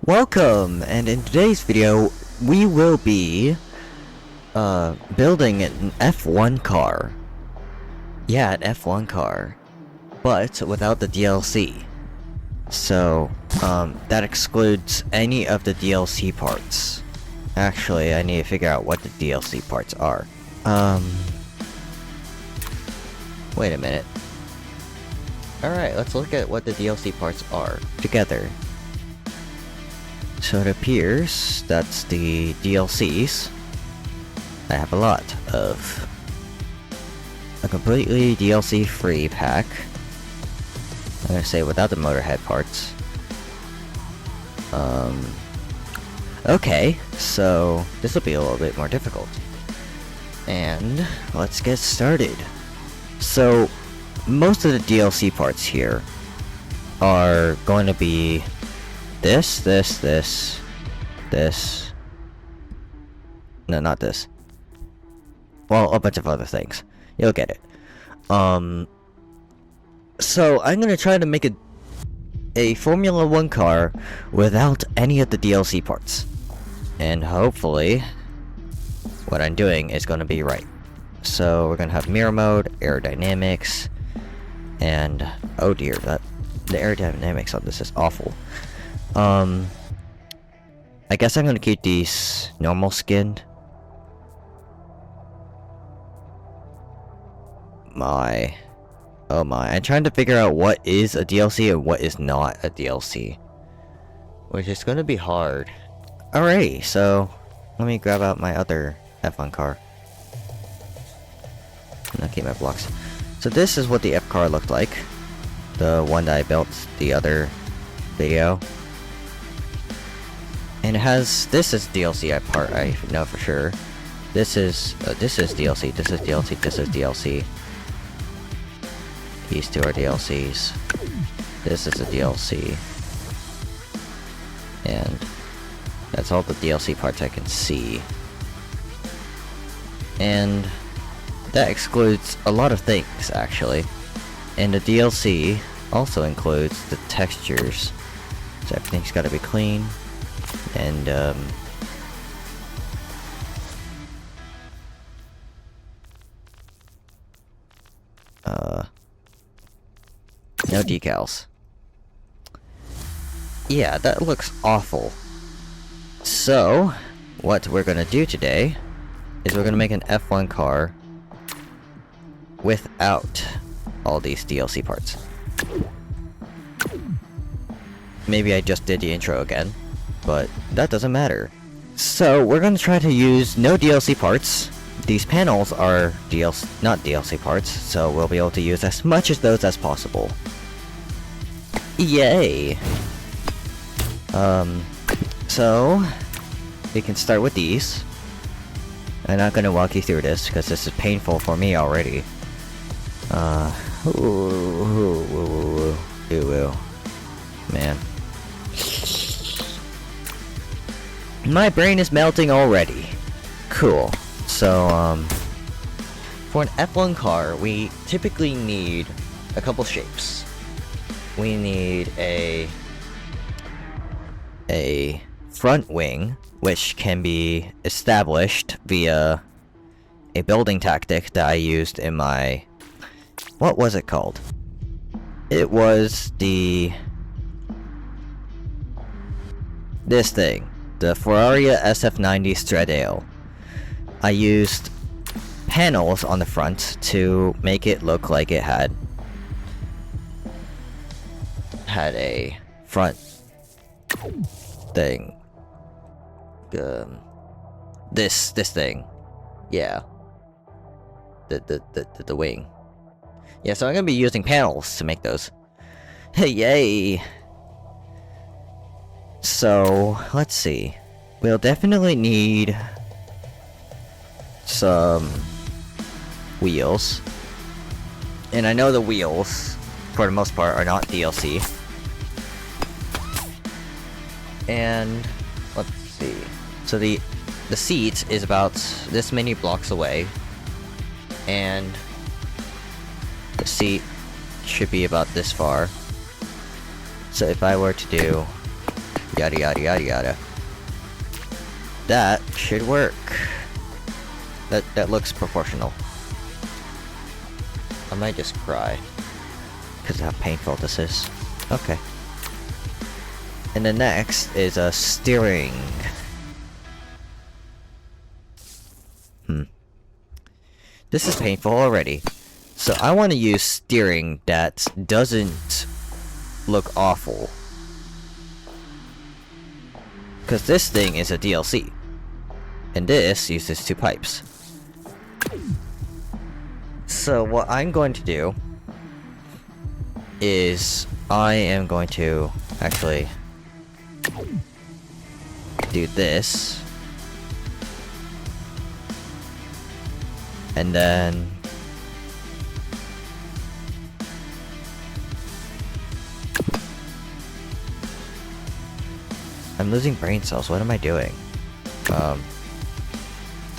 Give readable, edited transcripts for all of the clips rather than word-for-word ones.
Welcome, and in today's video, we will be, building an F1 car. Yeah, an F1 car, but without the DLC. So, that excludes any of the DLC parts. Actually, I need to figure out what the DLC parts are. Wait a minute. Alright, let's look at what the DLC parts are together. So it appears that's the DLCs. I have a lot of a completely DLC free pack. I'm gonna say without the Motorhead parts. Okay, so this will be a little bit more difficult. And let's get started. So most of the DLC parts here are going to be this. No, not this. Well, a bunch of other things. You'll get it. So I'm gonna try to make a Formula 1 car without any of the DLC parts. And hopefully, what I'm doing is gonna be right. So we're gonna have mirror mode, aerodynamics, and oh dear, the aerodynamics on this is awful. I guess I'm gonna keep these normal skinned. Oh my, I'm trying to figure out what is a DLC and what is not a DLC, which is gonna be hard. Alrighty, so let me grab out my other F1 car. And I'll keep my blocks. So this is what the F car looked like. The one that I built the other video. And it has, this is DLC part, I know for sure. This is DLC, this is DLC, this is DLC. These two are DLCs. This is a DLC. And that's all the DLC parts I can see. And that excludes a lot of things, actually. And the DLC also includes the textures. So everything's gotta be clean. And, no decals. Yeah, that looks awful. So, what we're gonna do today is we're gonna make an F1 car without all these DLC parts. Maybe I just did the intro again, but that doesn't matter. So we're gonna try to use no DLC parts. These panels are not DLC parts, so we'll be able to use as much of those as possible. Yay! So we can start with these. I'm not gonna walk you through this because this is painful for me already. Man. My brain is melting already. Cool. So, for an F1 car, we typically need a couple shapes. We need a front wing, which can be established via a building tactic that I used in my... What was it called? It was this thing. The Ferrari SF90 Stradale. I used panels on the front to make it look like it had a front thing. This thing. Yeah. The wing. Yeah, so I'm gonna be using panels to make those. Hey, yay! So, let's see. We'll definitely need some wheels. And I know the wheels, for the most part, are not DLC. And, let's see. So the seat is about this many blocks away. And the seat should be about this far. So if I were to do Yada yada yada yada. That should work. That looks proportional. I might just cry because of how painful this is. Okay. And the next is a steering. This is painful already. So I want to use steering that doesn't look awful. Because this thing is a DLC. And this uses 2 pipes. So what I'm going to do is I am going to actually do this. And then I'm losing brain cells. What am I doing? I'm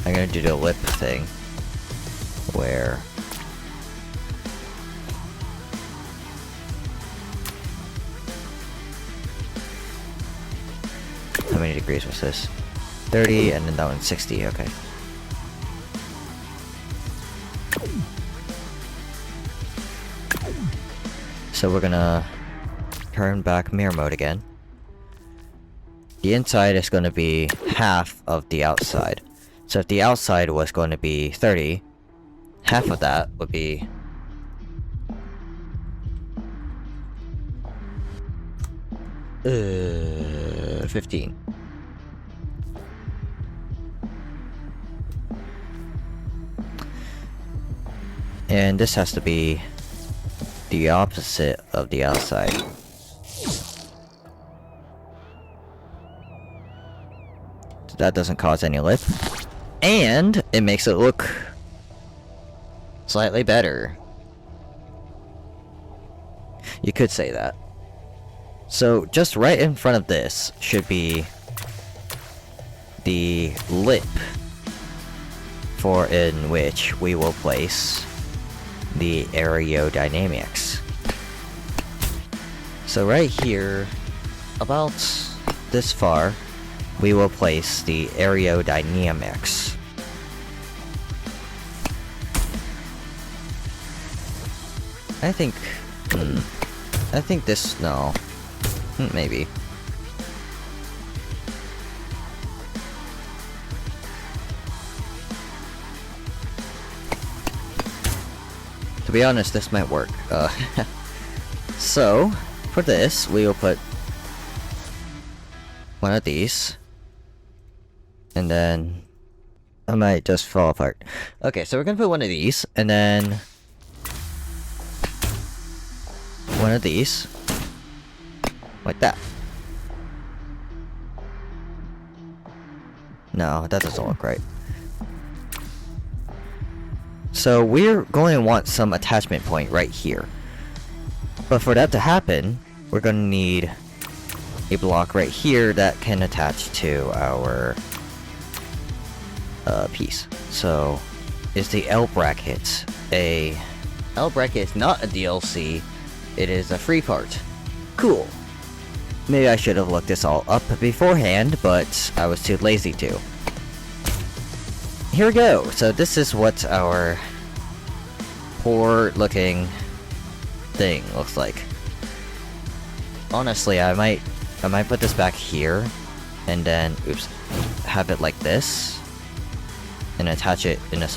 gonna do the lip thing where how many degrees was this? 30, and then that one's 60, okay. So we're gonna turn back mirror mode again. The inside is gonna be half of the outside. So if the outside was going to be 30, half of that would be 15. And this has to be the opposite of the outside. So that doesn't cause any lip. And it makes it look slightly better. You could say that. So just right in front of this should be the lip for in which we will place the Aerodynamics. So right here, about this far, we will place the Aerodynamics. I think this, no. Maybe. To be honest, this might work. So, for this, we will put one of these. And then I might just fall apart. Okay, so we're gonna put one of these, and then one of these. Like that. No, that doesn't look right. So we're going to want some attachment point right here. But for that to happen, we're going to need a block right here that can attach to our piece. So, is the L bracket a... L bracket is not a DLC, it is a free part. Cool. Maybe I should have looked this all up beforehand, but I was too lazy to. Here we go. So this is what our poor looking thing looks like. Honestly, I might put this back here and then have it like this and attach it in a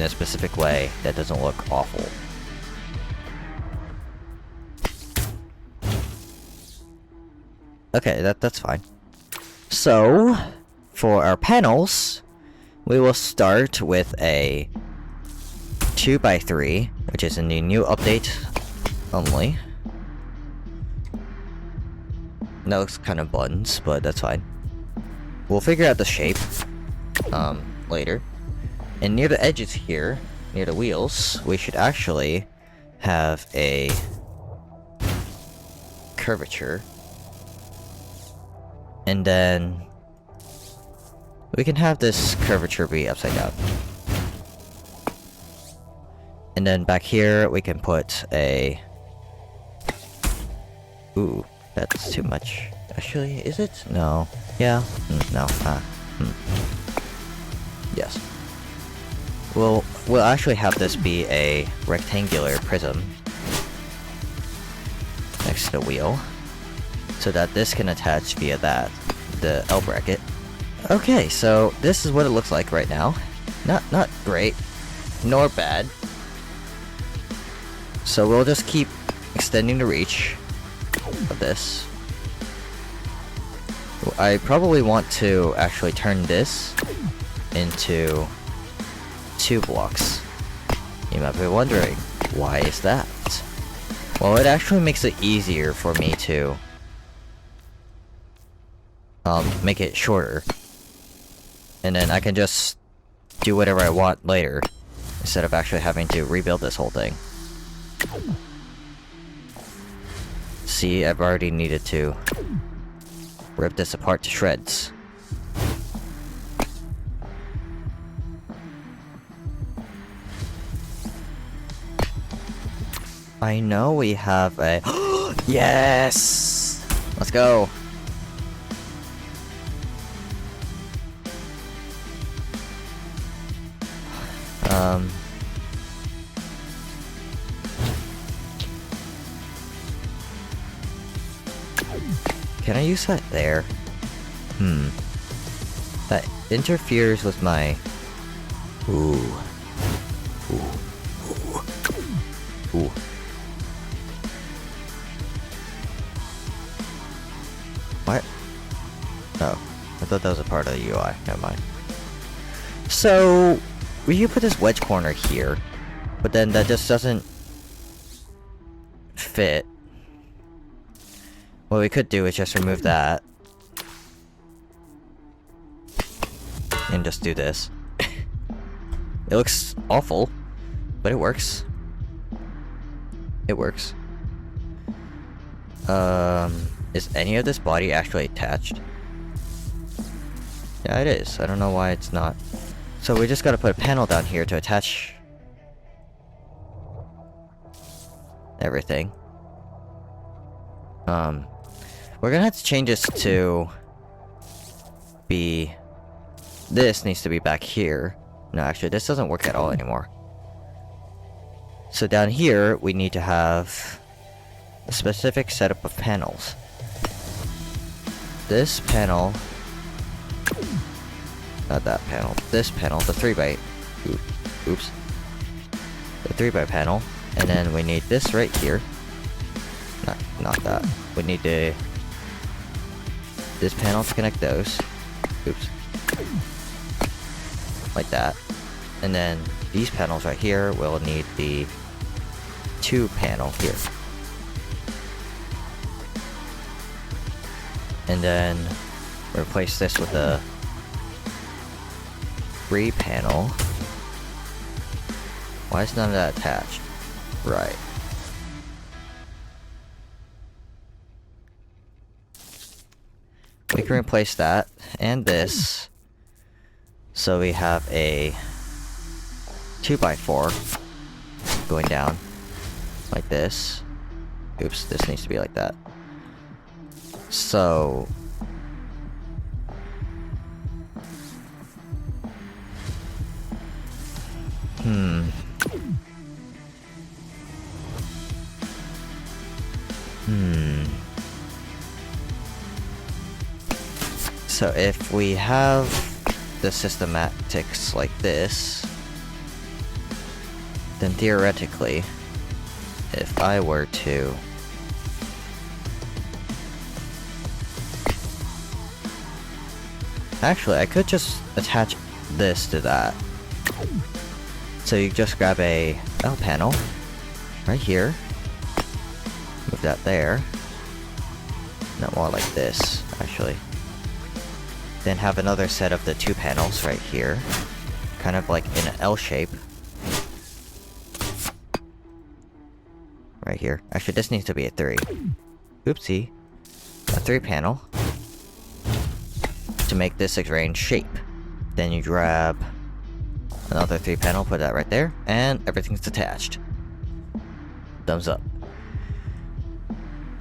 specific way that doesn't look awful. Okay, that's fine. So, for our panels, we will start with a 2x3, which is in the new update only. That looks kind of buns, but that's fine. We'll figure out the shape later. And near the edges here, near the wheels, we should actually have a curvature. And then we can have this curvature be upside down. And then back here we can put a... Ooh, That's too much. Actually, is it? No. Yeah? No. Yes. We'll actually have this be a rectangular prism next to the wheel, so that this can attach via the L bracket. Okay, so this is what it looks like right now. Not great, nor bad. So we'll just keep extending the reach of this. I probably want to actually turn this into 2 blocks. You might be wondering, why is that? Well, it actually makes it easier for me to make it shorter. And then I can just do whatever I want later, instead of actually having to rebuild this whole thing. See, I've already needed to rip this apart to shreds. I know we have a... Yes! Let's go! Can I use that there? That interferes with my... Ooh. What? Oh, I thought that was a part of the UI. Never mind. So, you put this wedge corner here, but then that just doesn't fit. What we could do is just remove that. And just do this. It looks awful, but it works. It works. Is any of this body actually attached? Yeah, it is. I don't know why it's not. So we just gotta put a panel down here to attach everything. We're gonna have to change this to be... This needs to be back here. No, actually, this doesn't work at all anymore. So down here, we need to have a specific setup of panels. This panel... Not that panel. This panel, the 3x... Oops. The 3x panel. And then we need this right here. Not that. We need to... This panel to connect those. Oops. Like that. And then these panels right here will need the 2 panel here. And then replace this with a 3 panel. Why is none of that attached? Right. We can replace that and this, so we have a 2x4 going down like this. Oops, this needs to be like that. So So if we have the systematics like this, then theoretically, if I were to actually, I could just attach this to that. So you just grab a L panel right here, move that there, not more like this actually. Then have another set of the 2 panels right here, kind of like in an L shape. Right here. Actually, this needs to be a 3. Oopsie. A 3 panel to make this arranged shape. Then you grab another 3 panel, put that right there, and everything's attached. Thumbs up.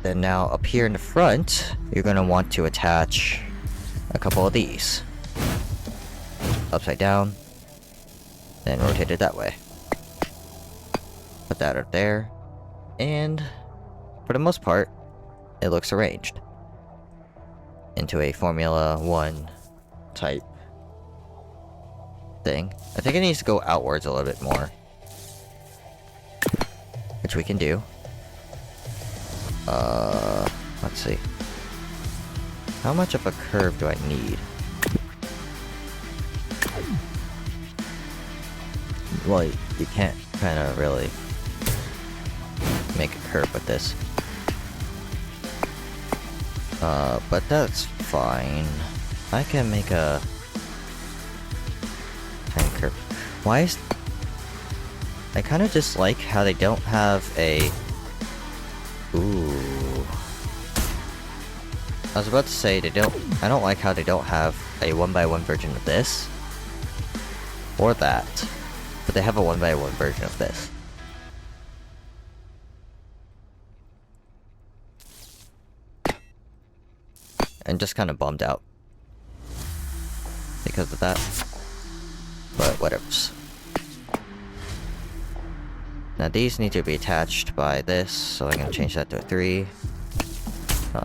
Then now up here in the front, you're gonna want to attach a couple of these. Upside down, then rotate it that way. Put that up there, and for the most part, it looks arranged into a Formula 1 type thing. I think it needs to go outwards a little bit more, which we can do. Let's see. How much of a curve do I need? Well, you can't kind of really make a curve with this. But that's fine. I can make a tiny curve. Why is... I kind of just like how they don't have a... Ooh. I was about to say they don't... I don't like how they don't have a 1x1 version of this. Or that. But they have a 1x1 version of this. I'm just kind of bummed out because of that. But whatevs. Now these need to be attached by this, so I'm gonna change that to a 3.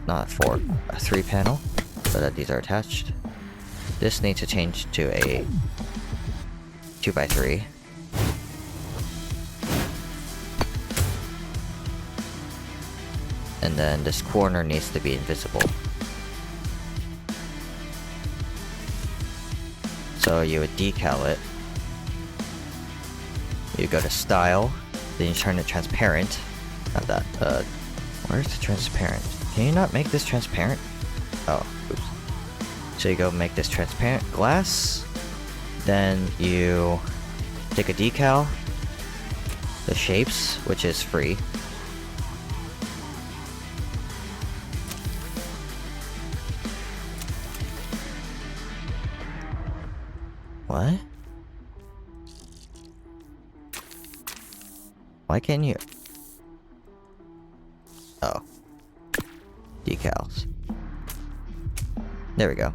Not a 4, a 3 panel, so that these are attached. This needs to change to a 2x3. And then this corner needs to be invisible. So you would decal it. You go to style, then you turn it transparent. Not that, where's the transparent? Can you not make this transparent? Oh, oops. So you go make this transparent glass. Then you take a decal, the shapes, which is free. What? Why can't you? Oh. Decals. There we go.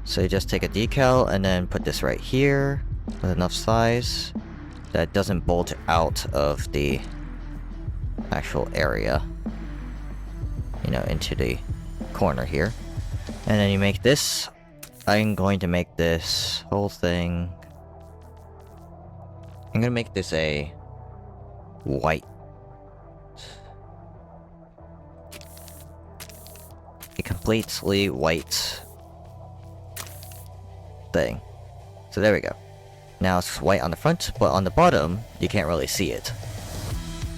So you just take a decal and then put this right here with enough size that it doesn't bulge out of the actual area, you know, into the corner here. And then you make this. I'm going to make this whole thing. I'm gonna make this a white. A completely white thing. So there we go. Now it's white on the front, but on the bottom, you can't really see it.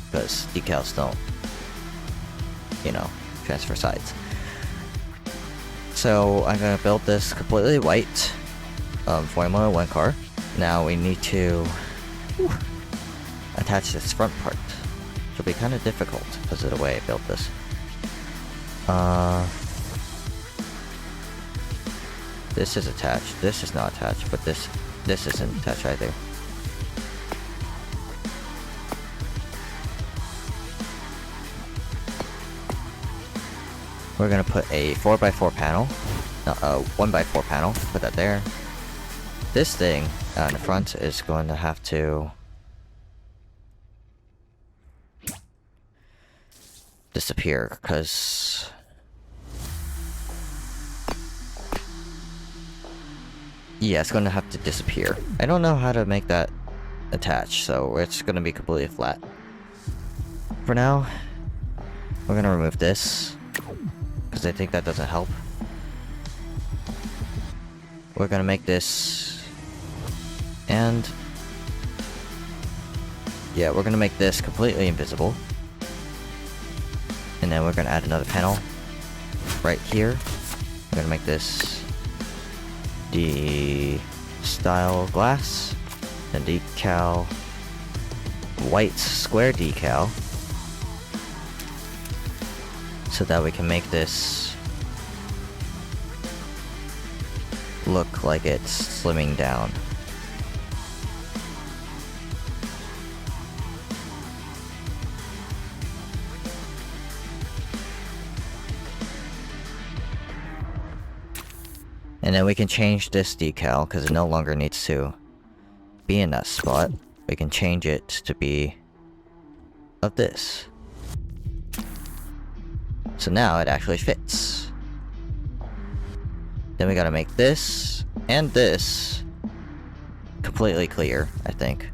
Because decals don't, you know, transfer sides. So I'm gonna build this completely white Formula 1 car. Now we need to attach this front part, which will be kind of difficult because of the way I built this. This is attached. This is not attached, but this isn't attached either. We're gonna put a 4x4 panel, no, a 1x4 panel. Put that there. This thing in the front is going to have to disappear because yeah, it's going to have to disappear. I don't know how to make that attach, so it's going to be completely flat. For now, we're going to remove this because I think that doesn't help. We're going to make this, and yeah, we're going to make this completely invisible. And then we're going to add another panel right here. We're going to make this the style glass, and decal, white square decal, so that we can make this look like it's slimming down. And then we can change this decal, because it no longer needs to be in that spot. We can change it to be of this. So now it actually fits. Then we gotta make this and this completely clear, I think.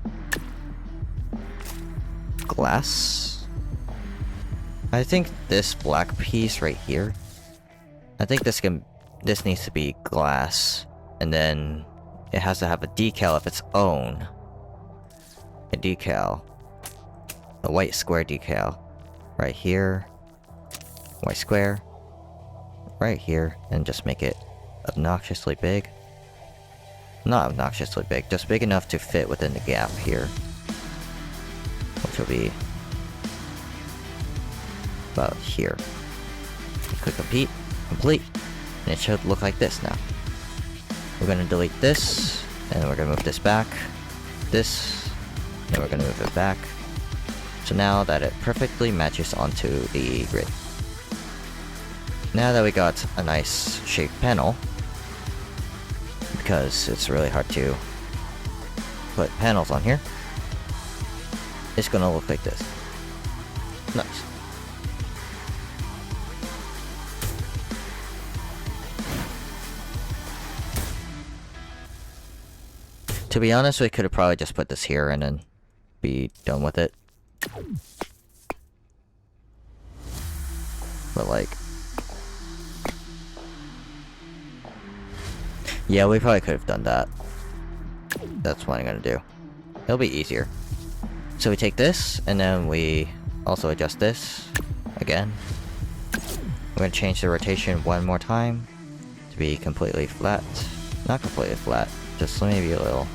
Glass. I think this black piece right here, I think this needs to be glass, and then it has to have a decal of its own. A decal. A white square decal. Right here. White square. Right here. And just make it obnoxiously big. Not obnoxiously big, just big enough to fit within the gap here. Which will be about here. Click complete, and it should look like this now. We're gonna delete this, and we're gonna move this back, this, and we're gonna move it back. So now that it perfectly matches onto the grid. Now that we got a nice shaped panel, because it's really hard to put panels on here, it's gonna look like this. Nice. To be honest, we could have probably just put this here and then be done with it. But like... yeah, we probably could have done that. That's what I'm gonna do. It'll be easier. So we take this, and then we also adjust this again. We're gonna change the rotation one more time to be completely flat. Not completely flat, just maybe a little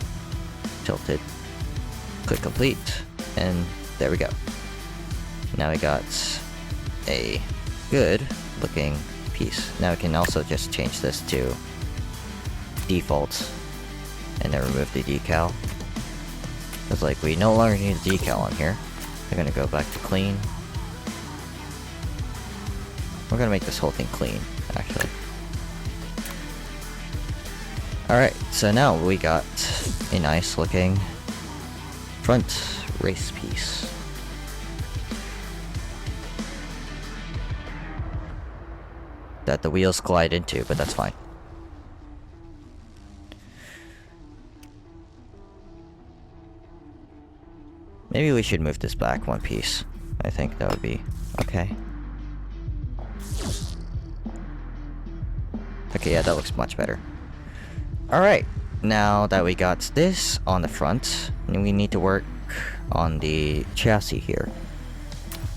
tilted. Click complete, and there we go. Now we got a good looking piece. Now we can also just change this to default and then remove the decal. It's like we no longer need a decal on here. We're gonna go back to clean. We're gonna make this whole thing clean, actually. Alright, so now we got a nice looking front race piece. That the wheels glide into, but that's fine. Maybe we should move this back one piece. I think that would be okay. Okay, yeah, that looks much better. Alright, now that we got this on the front, we need to work on the chassis here.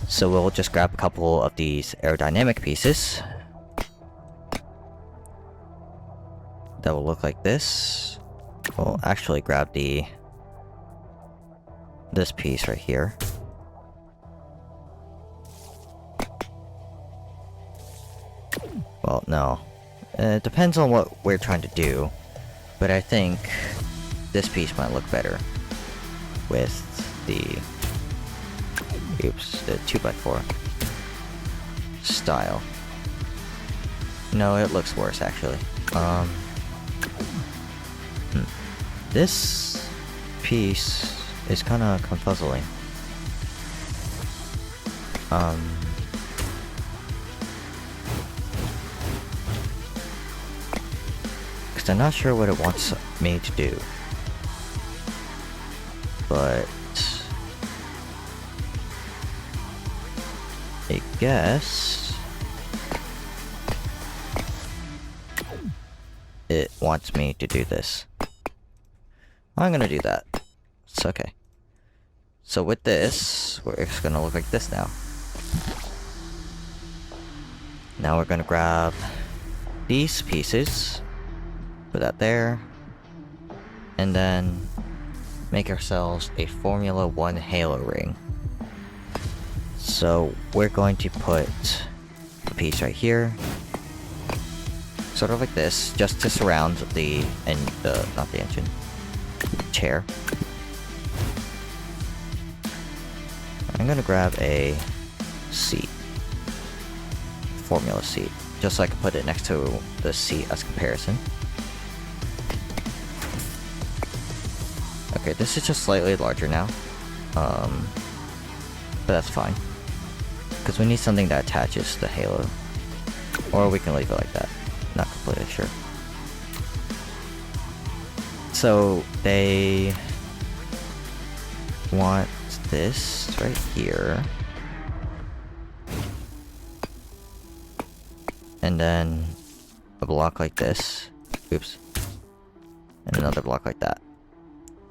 So we'll just grab a couple of these aerodynamic pieces that will look like this. We'll actually grab this piece right here. Well, no. It depends on what we're trying to do, but I think this piece might look better with the 2x4 style. No, it looks worse actually. This piece is kind of confuzzling. Because I'm not sure what it wants me to do. But I guess it wants me to do this. I'm gonna do that. It's okay. So with this, it's gonna look like this now. Now we're gonna grab these pieces, put that there, and then make ourselves a Formula 1 halo ring. So we're going to put a piece right here, sort of like this, just to surround the not the engine, chair. I'm gonna grab a seat, formula seat, just so I can put it next to the seat as comparison. Okay, this is just slightly larger now. But that's fine. Because we need something that attaches the halo. Or we can leave it like that. Not completely sure. So, they want this right here. And then a block like this. Oops. And another block like that.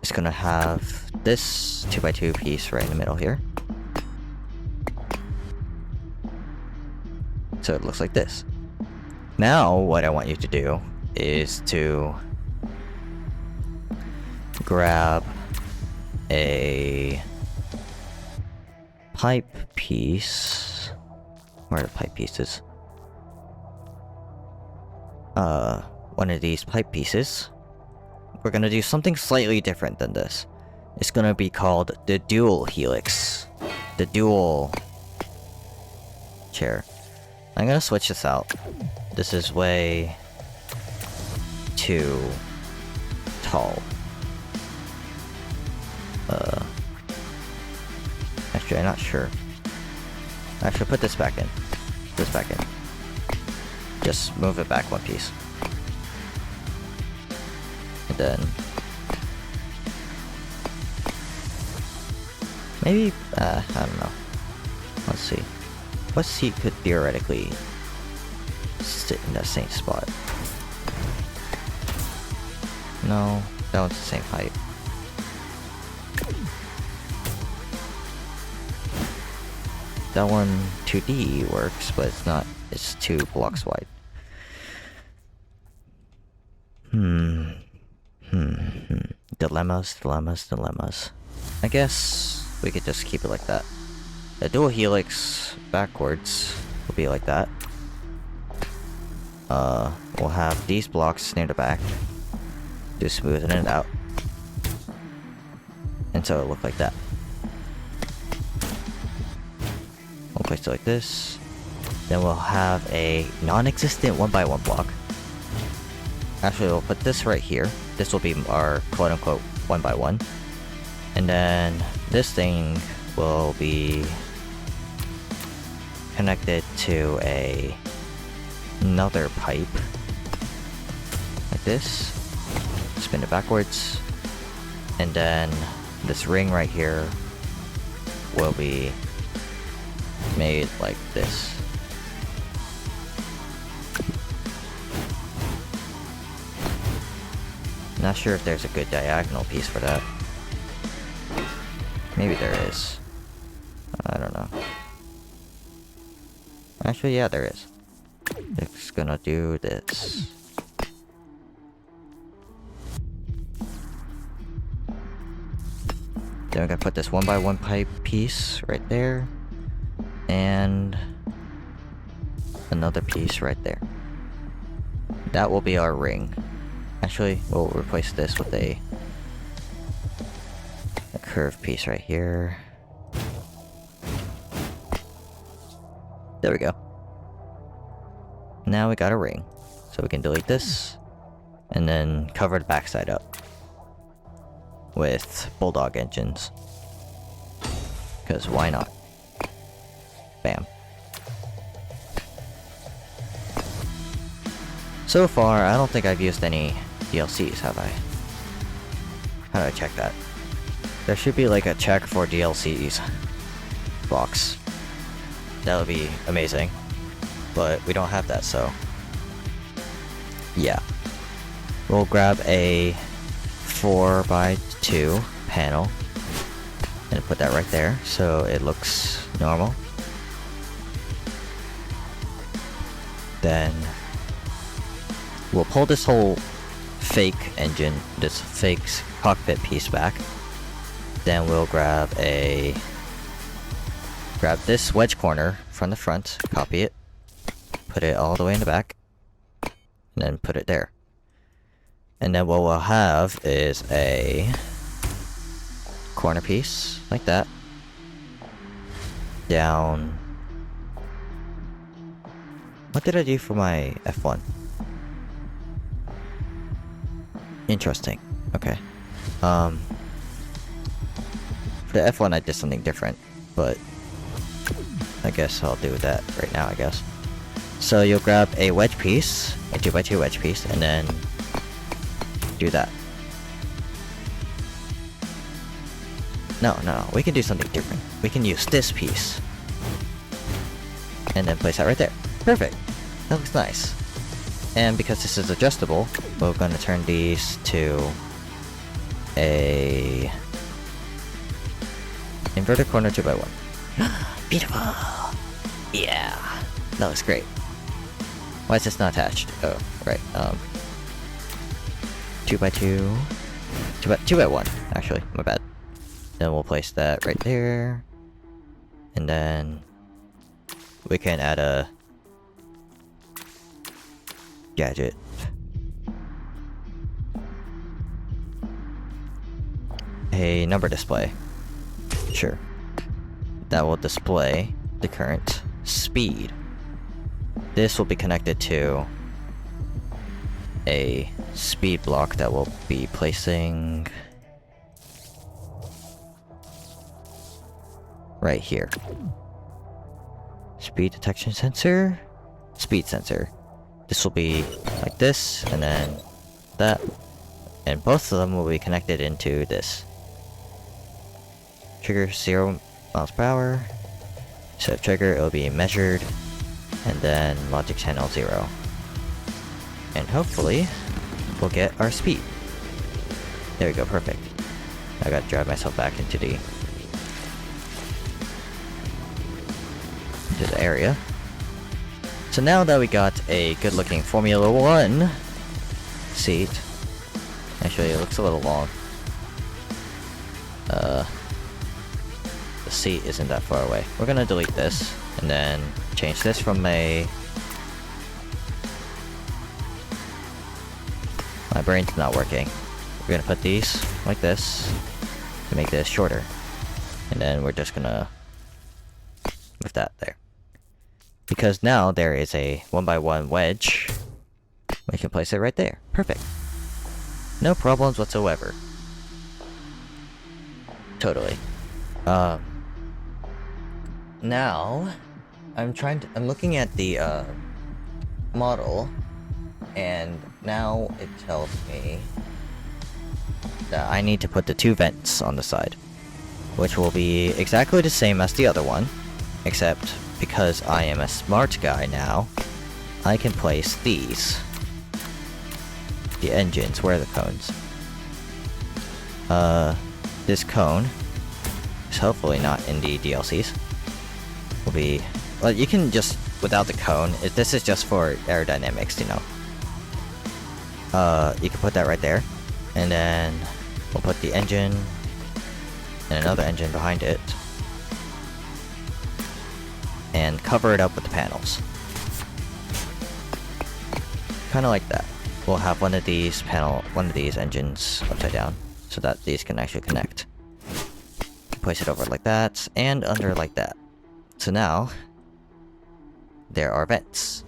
It's gonna have this 2x2 piece right in the middle here. So it looks like this. Now, what I want you to do is to grab a pipe piece. Where are the pipe pieces? One of these pipe pieces. We're gonna do something slightly different than this. It's gonna be called the dual helix. The dual chair. I'm gonna switch this out. This is way too tall. Actually, I'm not sure. Actually, put this back in. Put this back in. Just move it back one piece. And then... maybe, I don't know. Let's see. What seat could theoretically sit in that same spot? No, that one's the same height. That one 2D works, but it's not. It's 2 blocks wide. Dilemmas. I guess we could just keep it like that. The dual helix backwards will be like that. We'll have these blocks near the back. Just smoothing it out. And so it'll look like that. We'll place it like this. Then we'll have a non-existent 1x1 block. Actually, we'll put this right here. This will be our quote-unquote 1x1. And then this thing will be connected to another pipe. Like this. Spin it backwards. And then this ring right here will be made like this. Not sure if there's a good diagonal piece for that. Maybe there is. I don't know. Actually, yeah, there is. It's gonna do this. Then we're gonna put this 1x1 pipe piece right there. And another piece right there. That will be our ring. Actually, we'll replace this with a curved piece right here. There we go. Now we got a ring. So we can delete this. And then cover the backside up. With Bulldog engines. Because why not? Bam. So far, I don't think I've used any DLCs, have I? How do I check that? There should be like a check for DLCs box. That would be amazing. But we don't have that, so... yeah. We'll grab a 4x2 panel. And put that right there, so it looks normal. Then... we'll pull this whole fake engine, this fake cockpit piece back. Then we'll grab this wedge corner from the front, copy it, put it all the way in the back, and then put it there. And then what we'll have is a corner piece, like that, down... what did I do for my F1? Interesting. Okay. For the F1 I did something different, but I guess I'll do that right now, I guess. So you'll grab a wedge piece, a 2x2 wedge piece, and then do that. No, we can do something different. We can use this piece. And then place that right there. Perfect. That looks nice. And because this is adjustable, we're going to turn these to a inverted corner 2x1. Beautiful! Yeah! That looks great. Why is this not attached? Oh, right. 2x2... 2x1, actually. My bad. Then we'll place that right there. And then we can add a gadget. A number display. Sure. That will display the current speed. This will be connected to a speed block that we'll be placing right here. Speed detection sensor, speed sensor. This will be like this, and then that, and both of them will be connected into this. Trigger 0 miles per hour. Instead of trigger, it will be measured, and then logic channel 0. And hopefully, we'll get our speed. There we go, perfect. I gotta drive myself back into the area. So now that we got a good looking Formula 1 seat, actually it looks a little long. The seat isn't that far away. We're gonna delete this and then change this from a... My brain's not working. We're gonna put these like this to make this shorter. And then we're just gonna move that there. Because now there is a 1x1 wedge. We can place it right there. Perfect. No problems whatsoever. Totally. Now I'm looking at the model, and now it tells me that I need to put the 2 vents on the side, which will be exactly the same as the other one, except because I am a smart guy now, I can place these. The engines, where are the cones? This cone is hopefully not in the DLCs. Will be... Well, you can just, without the cone, this is just for aerodynamics, you know. You can put that right there. And then we'll put the engine and another engine behind it. And cover it up with the panels. Kinda like that. We'll have one of these engines upside down, so that these can actually connect. Place it over like that, and under like that. So now, there are vents.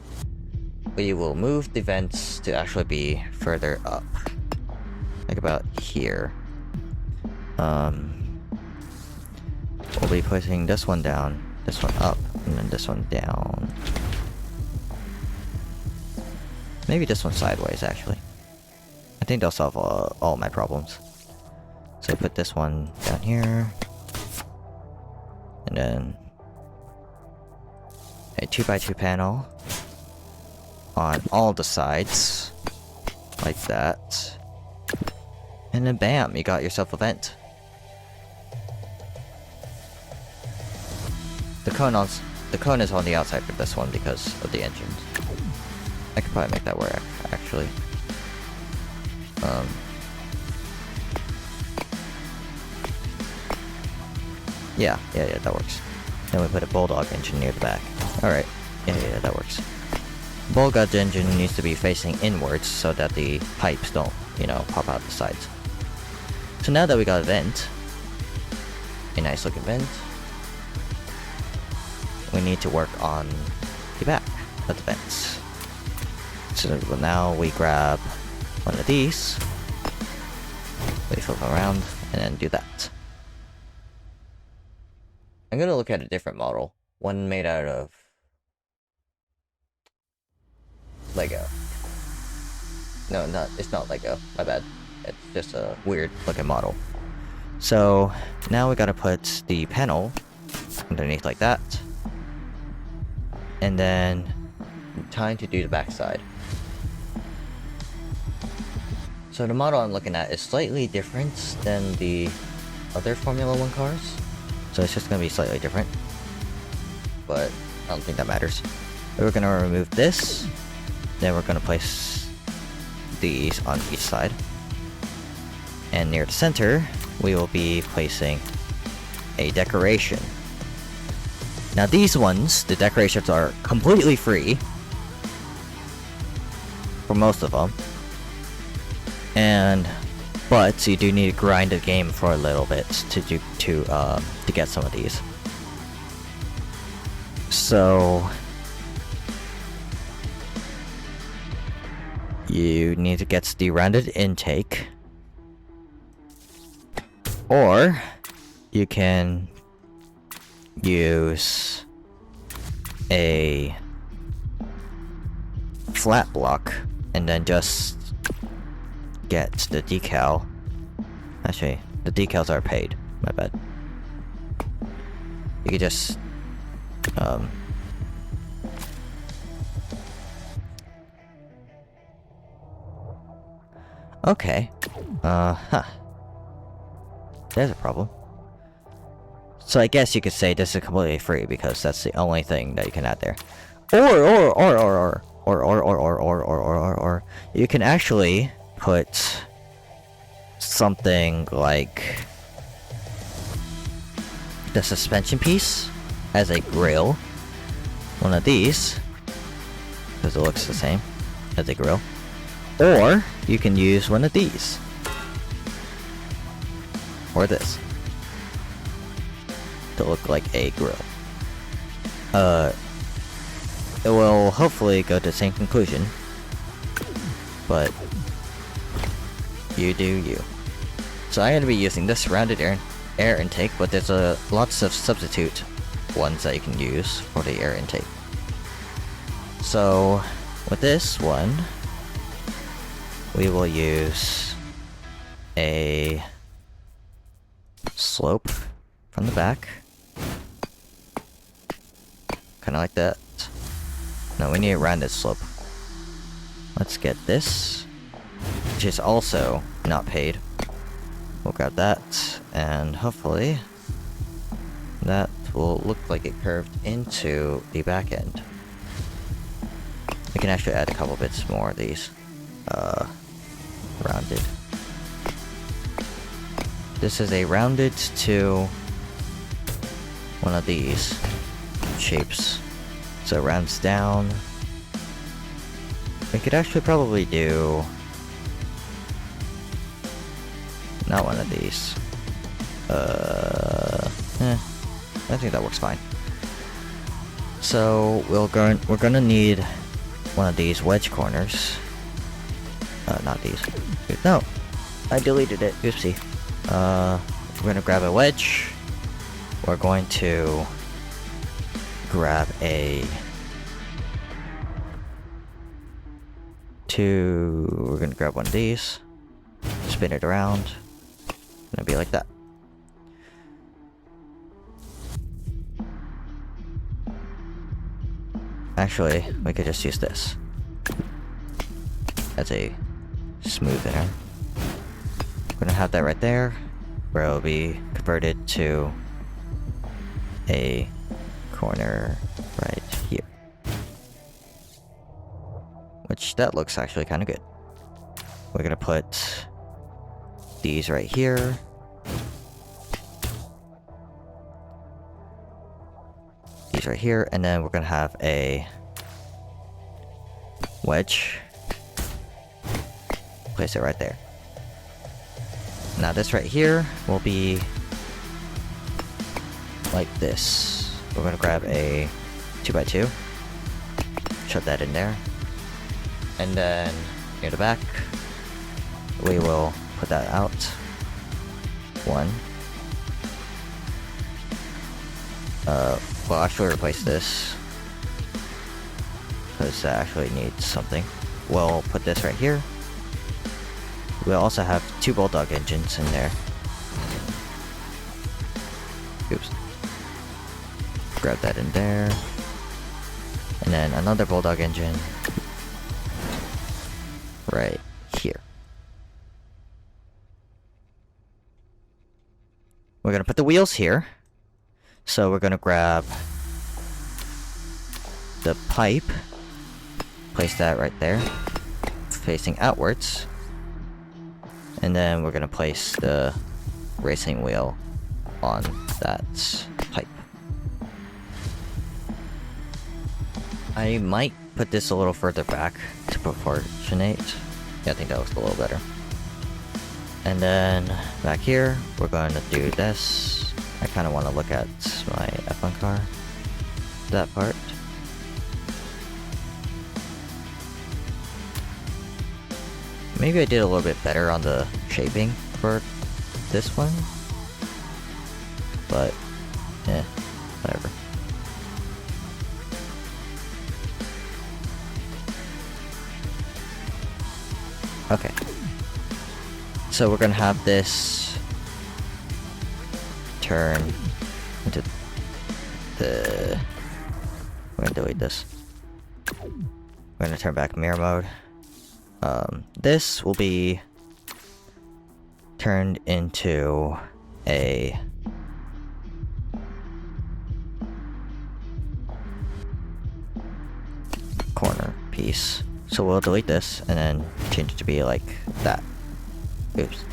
We will move the vents to actually be further up. Like about here. We'll be placing this one down, this one up, and then this one down. Maybe this one sideways, actually. I think they'll solve all my problems. So put this one down here. And then a 2x2 panel on all the sides. Like that. And then bam, you got yourself a vent. The cone is on the outside for this one because of the engines. I could probably make that work, actually. Yeah, that works. Then we put a Bulldog engine near the back. Alright, yeah, that works. Bulldog engine needs to be facing inwards so that the pipes don't, you know, pop out the sides. So now that we got a vent, a nice looking vent, we need to work on the back of the vents. So now we grab one of these, we flip around, and then do that. I'm gonna look at a different model. One made out of Lego. No, it's not Lego. My bad. It's just a weird looking model. So now we gotta put the panel underneath like that. And then time to do the backside. So the model I'm looking at is slightly different than the other Formula 1 cars. So it's just gonna be slightly different. But I don't think that matters. We're gonna remove this. Then we're gonna place these on each side. And near the center, we will be placing a decoration. Now these ones, the decorations are completely free. For most of them. But you do need to grind the game for a little bit to get some of these. So you need to get the rounded intake, or you can use a flat block and then just get the decal. Actually, the decals are paid. My bad. You could just okay. There's a problem. So I guess you could say this is completely free because that's the only thing that you can add there. Or you can actually put something like the suspension piece as a grill. One of these, because it looks the same as a grill. Or you can use one of these. Or this. To look like a grill. It will hopefully go to the same conclusion. But you do you. So I'm going to be using this rounded air intake, but there's lots of substitute ones that you can use for the air intake. So with this one, we will use a slope from the back. Kind of like that. No, we need a rounded slope. Let's get this, which is also not paid. We'll grab that, and hopefully that will look like it curved into the back end. We can actually add a couple bits more of these rounded. This is a rounded to one of these shapes. So it rounds down. We could actually probably do not one of these. I think that works fine. So we're gonna need one of these wedge corners. Not these. No, I deleted it. Oopsie. We're gonna grab a wedge. We're going to grab we're gonna grab one of these, spin it around, gonna be like that. Actually, we could just use this as a smoother. We're gonna have that right there, where it'll be converted to a corner right here. Which, that looks actually kind of good. We're gonna put these right here. These right here, and then we're gonna have a wedge. Place it right there. Now this right here will be like this. We're gonna grab a 2x2, shove that in there, and then near the back, we will put that out. One. We'll actually replace this, because that actually needs something. We'll put this right here. We'll also have 2 Bulldog engines in there. Oops. Grab that in there. And then another Bulldog engine right here. We're gonna put the wheels here. So we're gonna grab the pipe, place that right there, facing outwards. And then we're gonna place the racing wheel on that pipe. I might put this a little further back to proportionate. Yeah, I think that looks a little better. And then back here, we're going to do this. I kind of want to look at my F1 car. That part. Maybe I did a little bit better on the shaping for this one. But, yeah, whatever. Okay. So we're gonna have this turn into the... We're gonna delete this. We're gonna turn back mirror mode. This will be turned into a corner piece. So we'll delete this and then change it to be like that. Oops.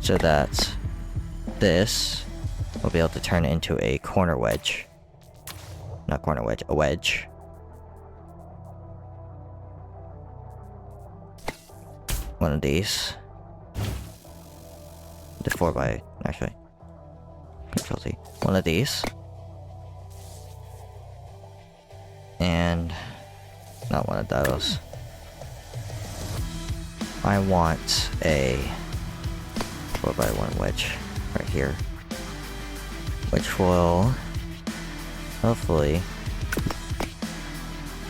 So that this will be able to turn into a corner wedge. Not corner wedge, a wedge. One of these. The 4x, actually. Control Z. One of these. And not one of those. I want a 4x1 wedge right here, which will hopefully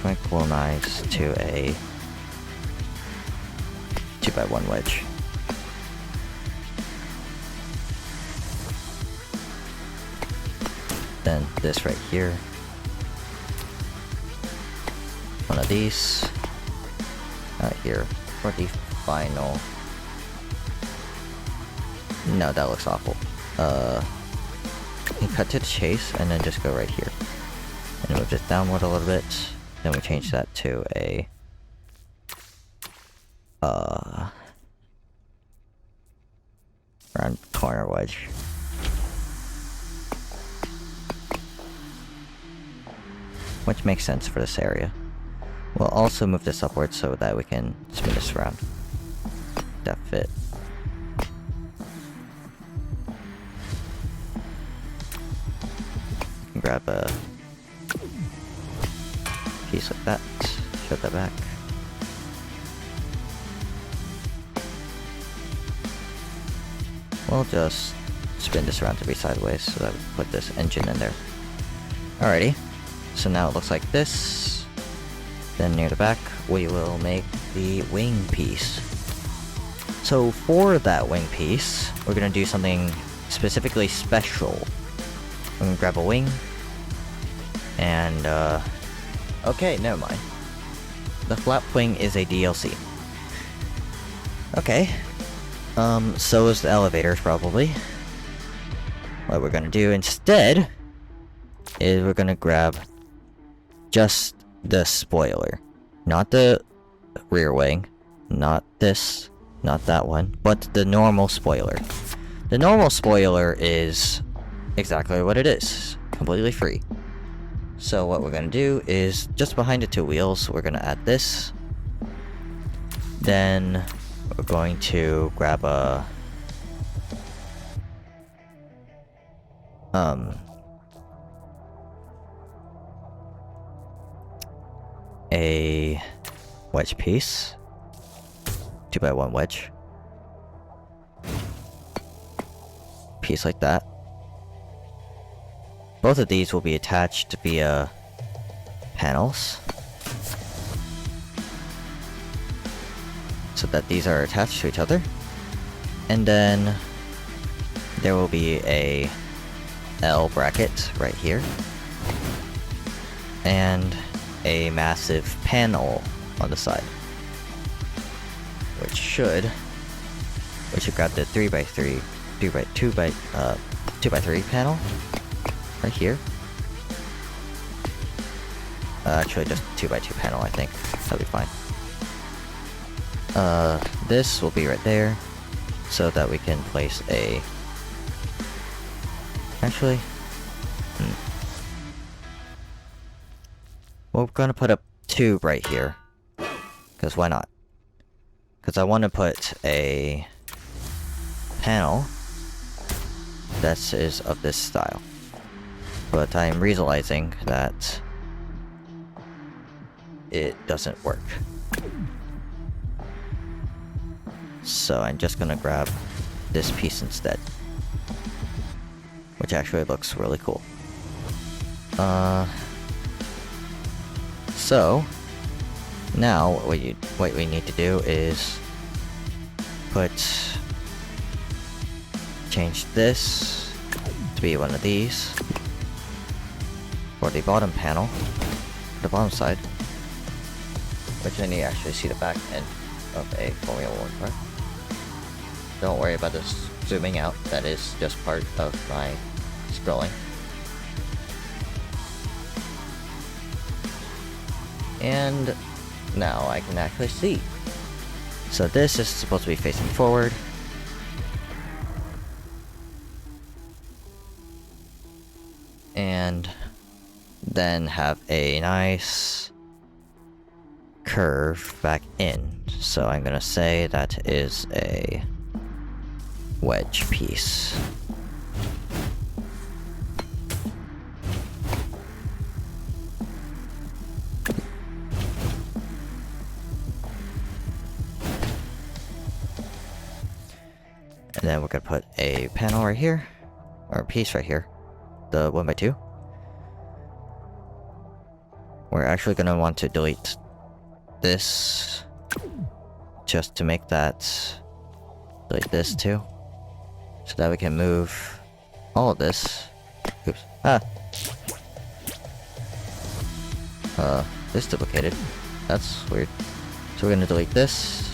tranquilize to a 2x1 wedge. Then this right here. One of these. Here for the final. No, that looks awful. You cut to the chase and then just go right here. And move this downward a little bit. Then we change that to a round corner wedge. Which makes sense for this area. We'll also move this upwards so that we can spin this around. That fit. Grab a piece like that. Shove that back. We'll just spin this around to be sideways so that we put this engine in there. Alrighty. So now it looks like this. Then near the back, we will make the wing piece. So for that wing piece, we're gonna do something specifically special. I'm gonna grab a wing, and okay, never mind. The flap wing is a DLC. Okay. So is the elevators probably. What we're gonna do instead is we're gonna grab just the spoiler. Not the rear wing. Not this. Not that one. But the normal spoiler. The normal spoiler is exactly what it is. Completely free. So what we're gonna do is just behind the 2 wheels, we're gonna add this. Then we're going to grab a wedge piece. 2x1 wedge. Piece like that. both of these will be attached via panels, so that these are attached to each other. And then there will be a L bracket right here, and a massive panel on the side, which should grab the 3x3, 2x3 panel right here. Actually, just 2x2 panel. I think that'll be fine. This will be right there, so that we can place a. Actually, we're gonna put a tube right here, because why not? Because I want to put a panel that is of this style, but I'm realizing that it doesn't work. So I'm just gonna grab this piece instead, which actually looks really cool. So now what we need to do is change this to be one of these for the bottom panel, the bottom side, which I need to actually see the back end of a Formula 1 car. Don't worry about this zooming out, that is just part of my scrolling. And now I can actually see. So this is supposed to be facing forward. And then have a nice curve back in. So I'm gonna say that is a wedge piece. And then we're gonna put a panel right here, or a piece right here, the 1x2. We're actually gonna want to delete this, just to make that, delete this too, so that we can move all of this. Oops. This duplicated. That's weird. So we're gonna delete this,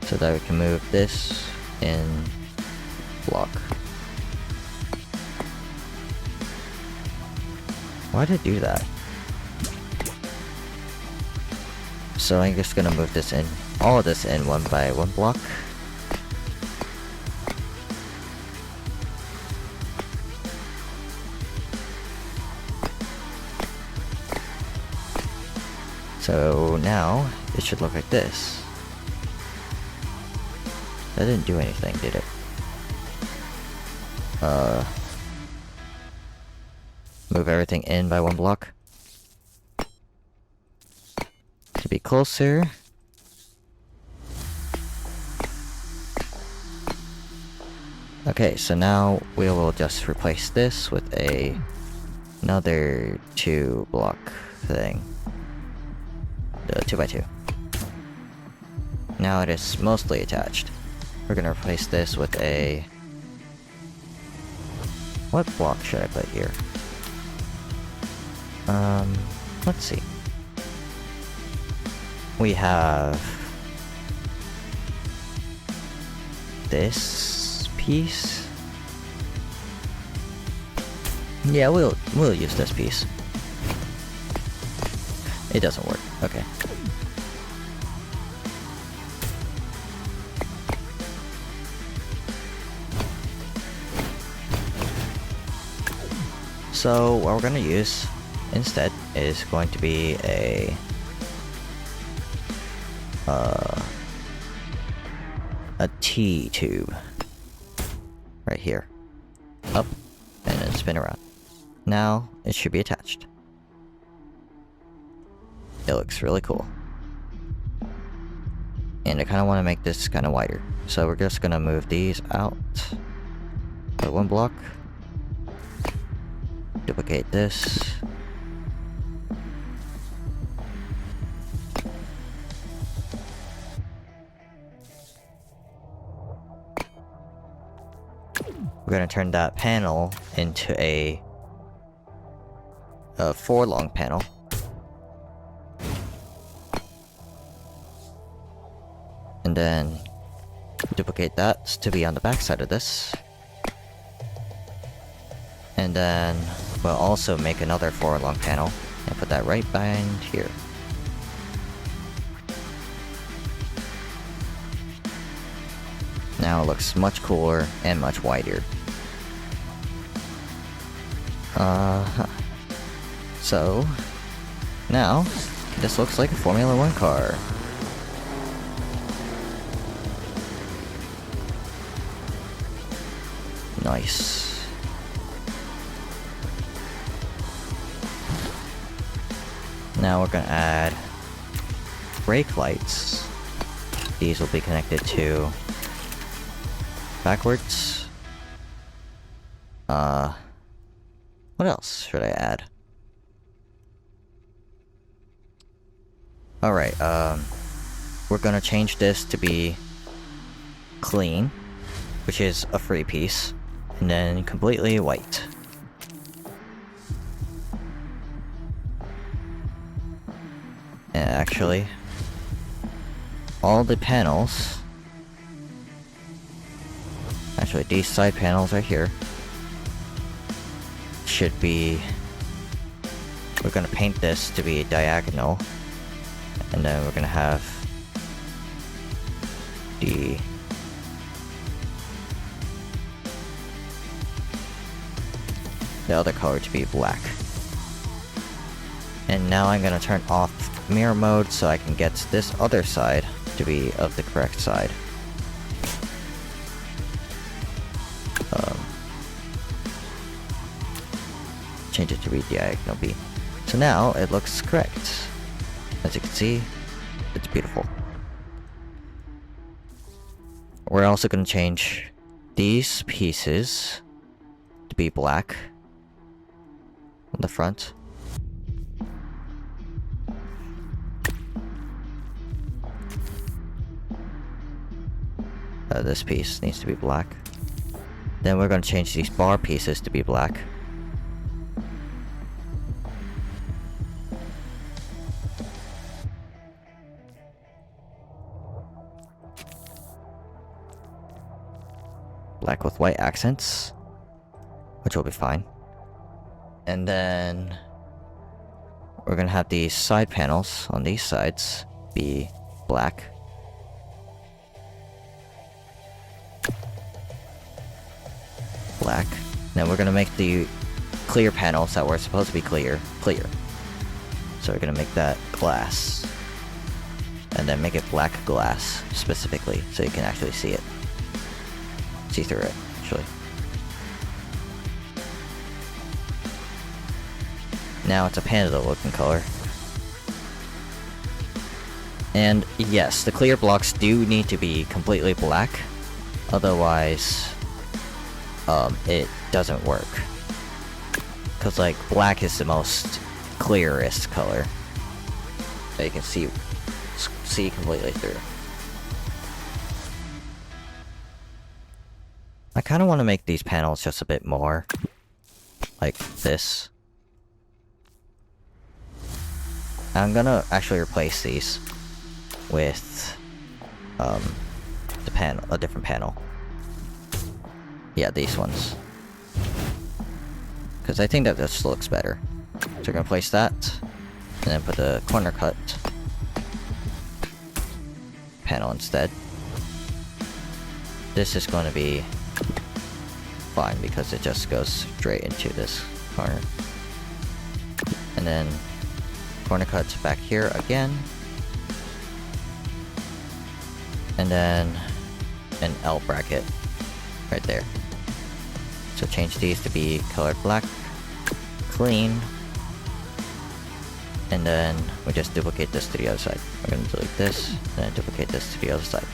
so that we can move this in block. Why did it do that? So I'm just gonna move this in, all of this in 1 by 1 block. So now it should look like this. That didn't do anything, did it? Move everything in by 1 block. To be closer. Okay, so now we will just replace this with another 2 block thing. The 2x2. Now it is mostly attached. We're gonna replace this with a... What block should I put here? Let's see. We have this piece. Yeah, we'll use this piece. It doesn't work. Okay. So what we're gonna use instead is going to be a T-tube right here, up, and then spin around. Now it should be attached. It looks really cool, and I kind of want to make this kind of wider, so we're just gonna move these out by 1 block. Duplicate this. We're gonna turn that panel into a 4-long panel. And then duplicate that to be on the back side of this. And then we'll also make another 4-long panel and put that right behind here. Now it looks much cooler and much wider. So now this looks like a Formula 1 car. Nice. Now we're gonna add brake lights. These will be connected to backwards. What else should I add? Alright, we're gonna change this to be clean, which is a free piece, and then completely white. And actually, all the panels, actually these side panels right here, should be, we're gonna paint this to be diagonal, and then we're gonna have the other color to be black. And now I'm gonna turn off mirror mode so I can get this other side to be of the correct side. Change it to be diagonal B. So now it looks correct. As you can see, it's beautiful. We're also going to change these pieces to be black on the front. This piece needs to be black. Then we're going to change these bar pieces to be black. Black with white accents, which will be fine. And then we're gonna have these side panels on these sides be black. Black. Then we're gonna make the clear panels that were supposed to be clear. So we're gonna make that glass. And then make it black glass, specifically, so you can actually see it. See through it, actually. Now it's a Panda looking color. And yes, the clear blocks do need to be completely black, otherwise it doesn't work. Cause like black is the most clearest color that you can see completely through. I kind of want to make these panels just a bit more like this. I'm gonna actually replace these with a different panel. Yeah, these ones. Because I think that just looks better. So we're gonna place that, and then put the corner cut panel instead. This is going to be fine because it just goes straight into this corner. And then corner cuts back here again. And then an L bracket right there. So change these to be colored black, clean, and then we just duplicate this to the other side. We're going to delete this, and then duplicate this to the other side.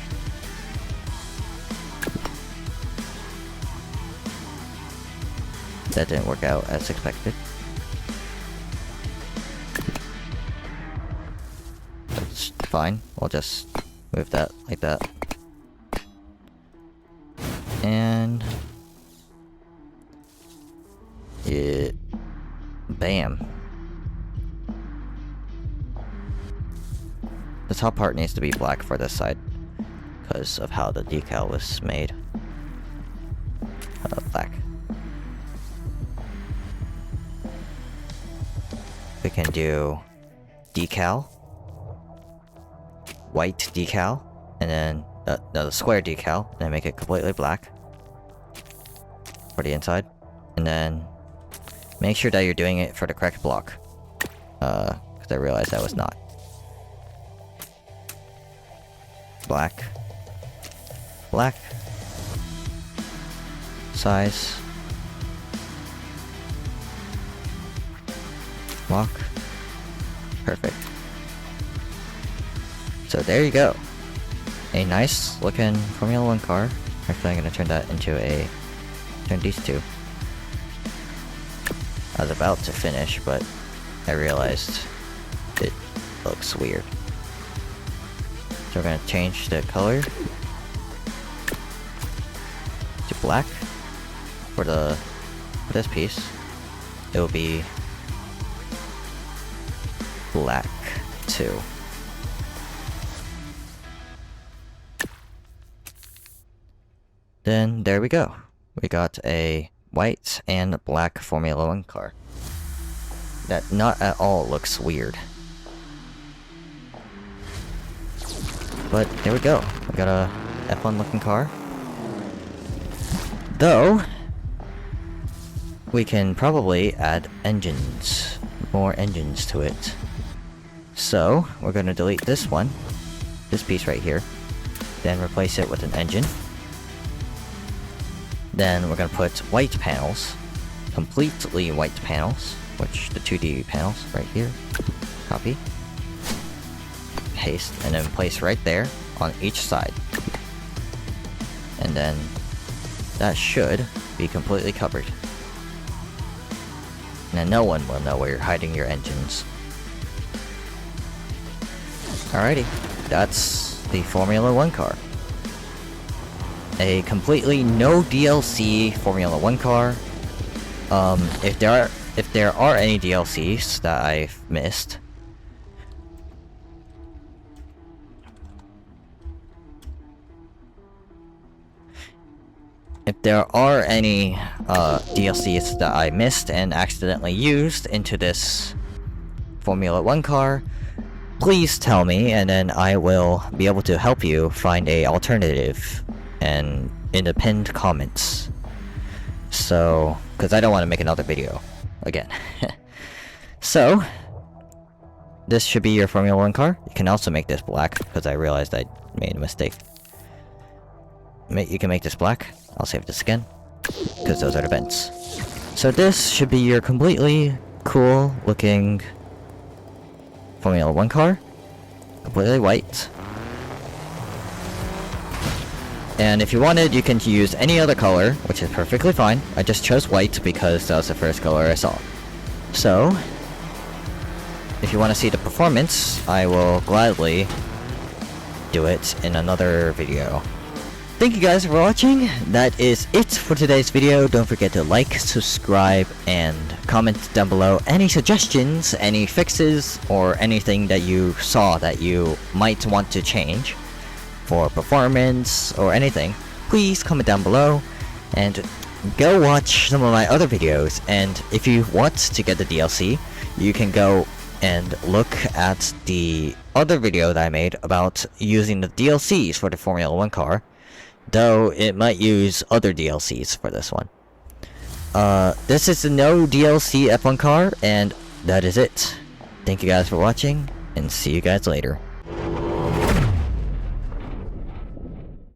That didn't work out as expected. That's fine. We'll just move that like that. And... bam. The top part needs to be black for this side because of how the decal was made. Black. We can do decal, white decal, and then the square decal, and then make it completely black for the inside, and then make sure that you're doing it for the correct block, because I realized I was not. Black, black, size, block, perfect. So there you go. A nice looking Formula 1 car. Actually, I'm gonna turn that into turn these two. I was about to finish, but I realized it looks weird. So we're gonna change the color to black for this piece. It will be black too. Then there we go. We got a white and black Formula 1 car. That not at all looks weird. But there we go. We got a F1 looking car. Though, we can probably add engines. More engines to it. So, we're gonna delete this one. This piece right here. Then replace it with an engine. Then we're gonna put white panels. Completely white panels. Which, the 2D panels right here. Copy. Paste, and then place right there on each side. And then that should be completely covered. And then no one will know where you're hiding your engines. Alrighty, that's the Formula 1 car. A completely no DLC Formula 1 car. If there are any DLCs that I've missed, DLCs that I missed and accidentally used into this Formula 1 car, please tell me, and then I will be able to help you find a alternative and in the pinned comments. So, because I don't want to make another video again. So, this should be your Formula 1 car. You can also make this black, because I realized I made a mistake. You can make this black. I'll save this again, because those are the vents. So this should be your completely cool looking Formula 1 car. Completely white. And if you wanted, you can use any other color, which is perfectly fine. I just chose white because that was the first color I saw. So, if you want to see the performance, I will gladly do it in another video. Thank you guys for watching. That is it for today's video. Don't forget to like, subscribe, and comment down below any suggestions, any fixes, or anything that you saw that you might want to change for performance or anything. Please comment down below and go watch some of my other videos. And if you want to get the DLC, you can go and look at the other video that I made about using the DLCs for the Formula 1 car. Though it might use other DLCs for this one. This is the no DLC F1 car, and that is it. Thank you guys for watching, and see you guys later.